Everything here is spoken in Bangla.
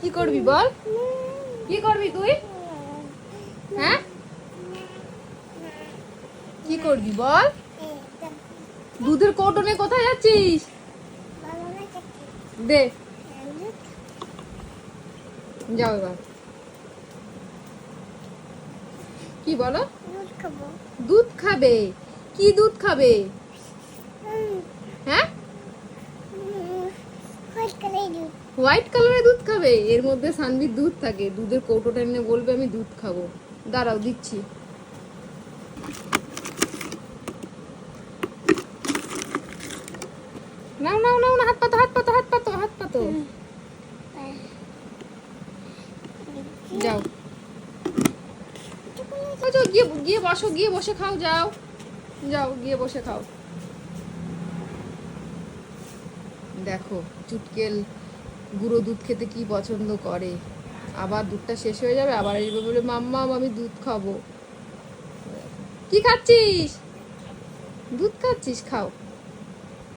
কি করবি বল? কি করবি তুই? হ্যাঁ, কি করবি বল? দুধের কৌটো নিয়ে কোথায় যাচ্ছিস? দে, যাও এবার। কি বলো? দুধ খাবে? কি দুধ খাবে? হ্যাঁ, হোয়াইট কালারের দুধ খাবে? এর মধ্যে সানভির দুধ থাকে। দুধের কৌটোটা এনে বলবে আমি দুধ খাবো। দাঁড়াও, দিচ্ছি। নাও নাও নাও, হাত পাতো, হাত পাতো, হাত পাতো, হাত পাতো। যাও, যাও, গিয়ে গিয়ে বসো, গিয়ে বসে খাও, যাও যাও, গিয়ে বসে খাও। দেখো, চুটকেল গুঁড়ো দুধ খেতে কি পছন্দ করে। আবার দুধটা শেষ হয়ে যাবে, আবার আসবে বলে মাম্মা আমি দুধ খাবো। কি খাচ্ছিস? দুধ খাচ্ছিস? খাও।